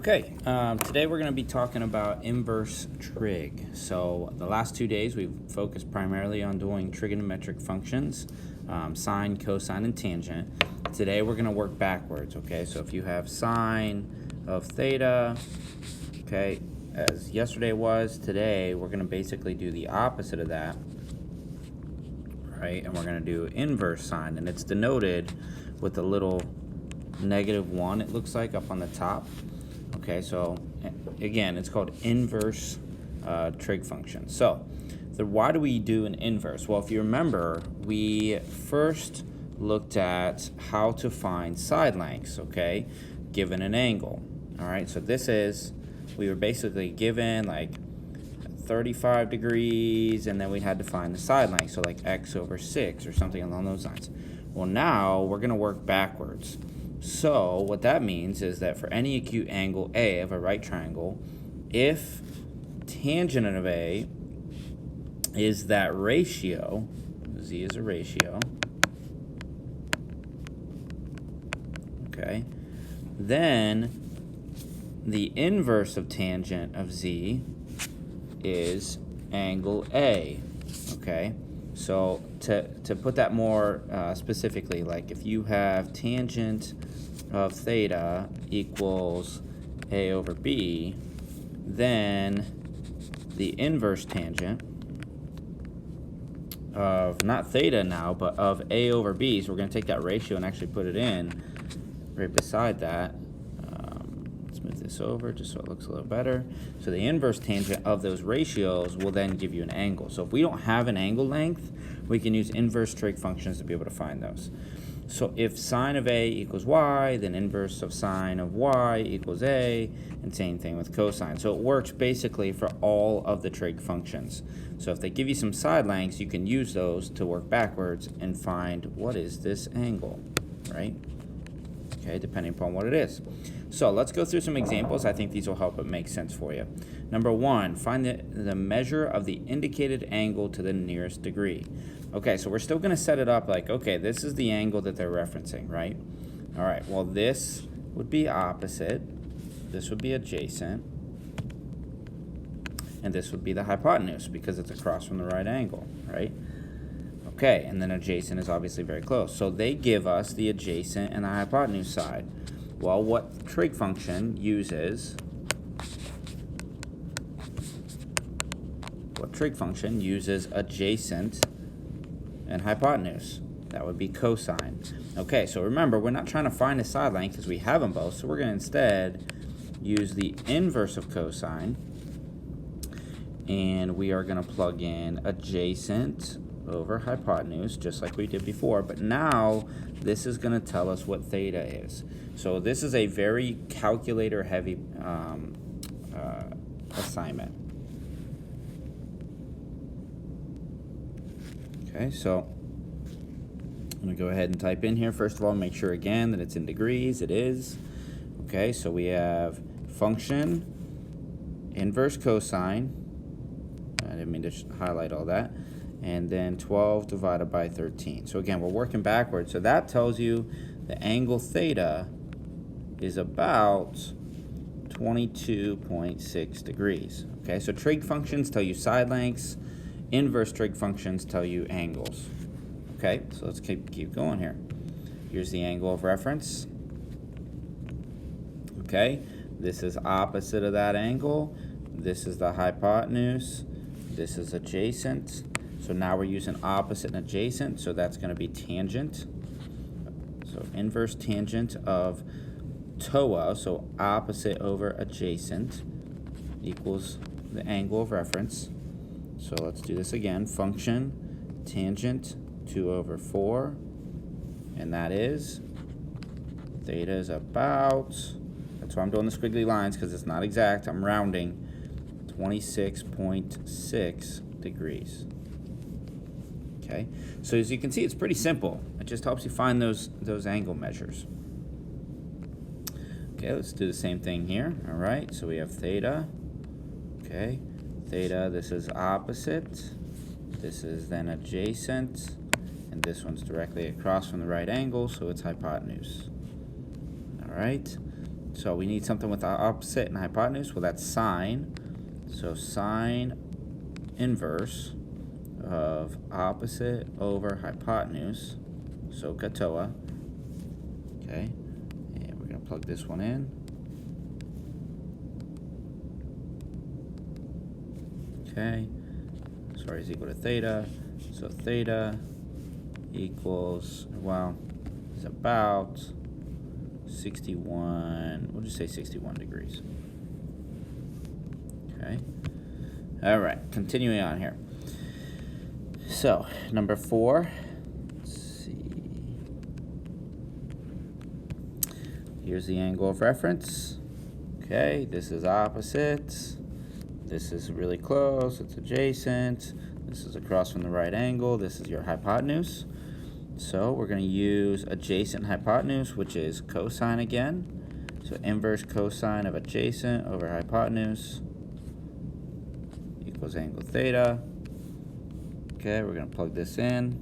Today we're going to be talking about inverse trig. So the last 2 days we've focused primarily on doing trigonometric functions, sine, cosine, and tangent. Today we're going to work backwards, okay? So if you have sine of theta, okay, as yesterday was, today we're going to basically do the opposite of that, right? And we're going to do inverse sine, and it's denoted with a little -1, it looks like, up on the top. Okay, so again, it's called inverse trig function. So why do we do an inverse? Well, if you remember, we first looked at how to find side lengths, okay, given an angle. All right, so we were basically given like 35 degrees, and then we had to find the side length, so like x over 6 or something along those lines. Well, now we're going to work backwards. So what that means is that for any acute angle A of a right triangle, if tangent of A is that ratio, Z is a ratio, okay, then the inverse of tangent of Z is angle A, okay? So to put that more specifically, like if you have tangent of theta equals A over B, then the inverse tangent of, not theta now, but of A over B, so we're going to take that ratio and actually put it in right beside that. Let's move this over just so it looks a little better. So the inverse tangent of those ratios will then give you an angle. So if we don't have an angle length, we can use inverse trig functions to be able to find those. So if sine of A equals y, then inverse of sine of y equals A, and same thing with cosine. So it works basically for all of the trig functions. So if they give you some side lengths, you can use those to work backwards and find what is this angle, right? Okay, depending upon what it is. So let's go through some examples. I think these will help it make sense for you. Number 1, find the measure of the indicated angle to the nearest degree. Okay, so we're still going to set it up like, okay, this is the angle that they're referencing, right? All right, well, this would be opposite, this would be adjacent, and this would be the hypotenuse because it's across from the right angle, right? Okay, and then adjacent is obviously very close. So they give us the adjacent and the hypotenuse side. Well, what trig function uses adjacent and hypotenuse? That would be cosine. Okay, so remember, we're not trying to find a side length because we have them both, so we're going to instead use the inverse of cosine, and we are going to plug in adjacent over hypotenuse, just like we did before, but now this is going to tell us what theta is. So this is a very calculator-heavy assignment. Okay, so I'm going to go ahead and type in here. First of all, make sure again that it's in degrees. It is. Okay, so we have function inverse cosine. I didn't mean to highlight all that. And then 12 divided by 13. So again, we're working backwards. So that tells you the angle theta is about 22.6 degrees. Okay, so trig functions tell you side lengths. Inverse trig functions tell you angles. Okay, so let's keep going here. Here's the angle of reference. Okay, this is opposite of that angle. This is the hypotenuse. This is adjacent. So now we're using opposite and adjacent, so that's going to be tangent. So inverse tangent of TOA, so opposite over adjacent, equals the angle of reference. So let's do this again. Function tangent 2 over 4, and that is, theta is about, that's why I'm doing the squiggly lines because it's not exact, I'm rounding, 26.6 degrees. Okay, so as you can see, it's pretty simple. It just helps you find those angle measures. Okay, let's do the same thing here. All right, so we have theta. Okay, theta, this is opposite. This is then adjacent. And this one's directly across from the right angle, so it's hypotenuse. All right, So we need something with the opposite and hypotenuse. Well, that's sine. So sine inverse of opposite over hypotenuse. So katoa. Okay. And we're going to plug this one in. Okay. So R is equal to theta. So theta equals, well, is about 61, we'll just say 61 degrees. Okay. All right, continuing on here. So, number 4, let's see. Here's the angle of reference. Okay, this is opposite. This is really close, it's adjacent. This is across from the right angle. This is your hypotenuse. So we're going to use adjacent hypotenuse, which is cosine again. So inverse cosine of adjacent over hypotenuse equals angle theta. Okay, we're going to plug this in.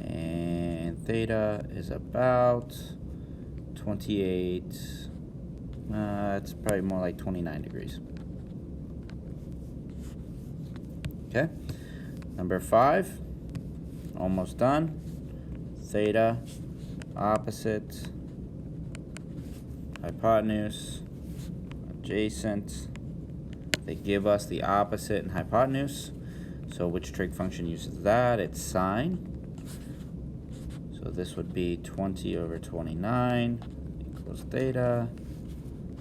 And theta is about 28, it's probably more like 29 degrees. Okay, number 5, almost done. Theta, opposite, hypotenuse, adjacent. They give us the opposite and hypotenuse. So which trig function uses that? It's sine. So this would be 20 over 29 equals theta.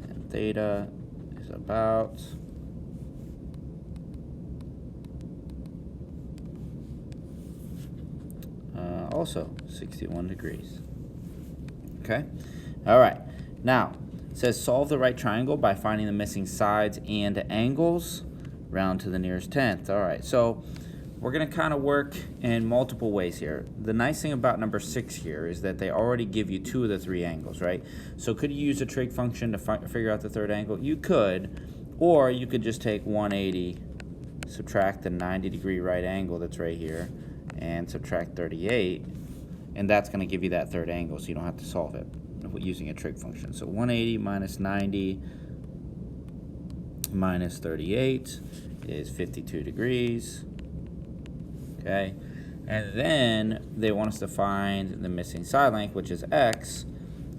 And theta is about also 61 degrees. Okay? All right. Now, it says solve the right triangle by finding the missing sides and angles. Round to the nearest tenth. All right. So we're going to kind of work in multiple ways here. The nice thing about number 6 here is that they already give you 2 of the 3 angles, right? So could you use a trig function to figure out the third angle? You could, or you could just take 180, subtract the 90-degree right angle that's right here, and subtract 38, and that's going to give you that third angle, so you don't have to solve it using a trig function. So 180 minus 90 minus 38 is 52 degrees. Okay, and then they want us to find the missing side length, which is x.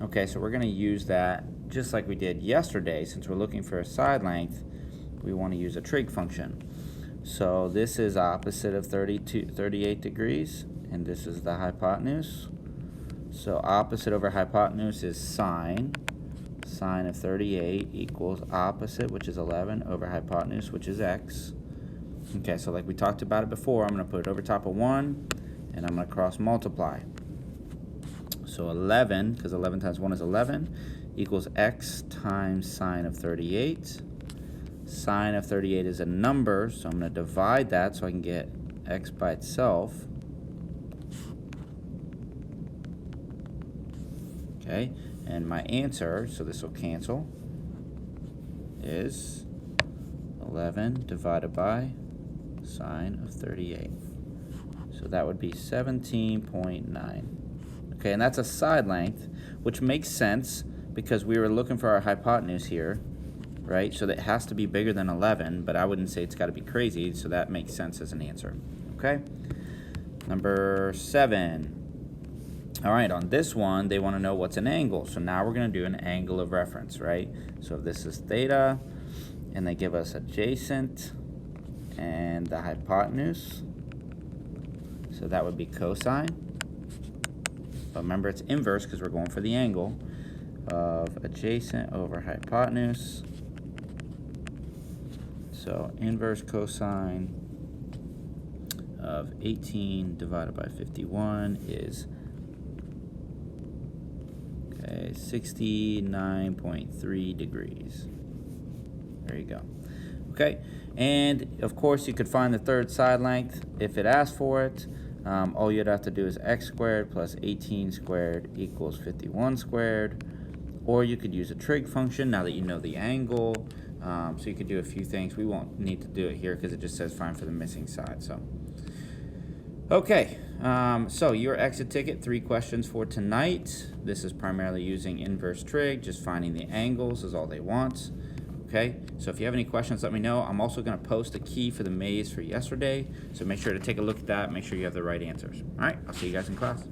Okay, so we're going to use that just like we did yesterday. Since we're looking for a side length, we want to use a trig function. So this is opposite of 38 degrees, and this is the hypotenuse. So opposite over hypotenuse is sine. Sine of 38 equals opposite, which is 11, over hypotenuse, which is x. Okay, so like we talked about it before, I'm going to put it over top of 1, and I'm going to cross multiply. So 11, because 11 times 1 is 11, equals x times sine of 38. Sine of 38 is a number, so I'm going to divide that so I can get x by itself. Okay, and my answer, so this will cancel, is 11 divided by sine of 38. So that would be 17.9. Okay, and that's a side length, which makes sense because we were looking for our hypotenuse here, right? So that has to be bigger than 11, but I wouldn't say it's got to be crazy, so that makes sense as an answer. Okay? Number 7. All right, on this one, they want to know what's an angle. So now we're going to do an angle of reference, right? So this is theta, and they give us adjacent and the hypotenuse. So that would be cosine. But remember, it's inverse because we're going for the angle of adjacent over hypotenuse. So inverse cosine of 18 divided by 51 is 69.3 degrees. There you go. Okay, and of course you could find the third side length if it asked for it. All you'd have to do is x squared plus 18 squared equals 51 squared. Or you could use a trig function now that you know the angle. So you could do a few things. We won't need to do it here because it just says find for the missing side. So, okay, So your exit ticket, 3 questions for tonight. This is primarily using inverse trig, just finding the angles is all they want. Okay, so if you have any questions, let me know. I'm also going to post a key for the maze for yesterday, so make sure to take a look at that. Make sure you have the right answers. All right, I'll see you guys in class.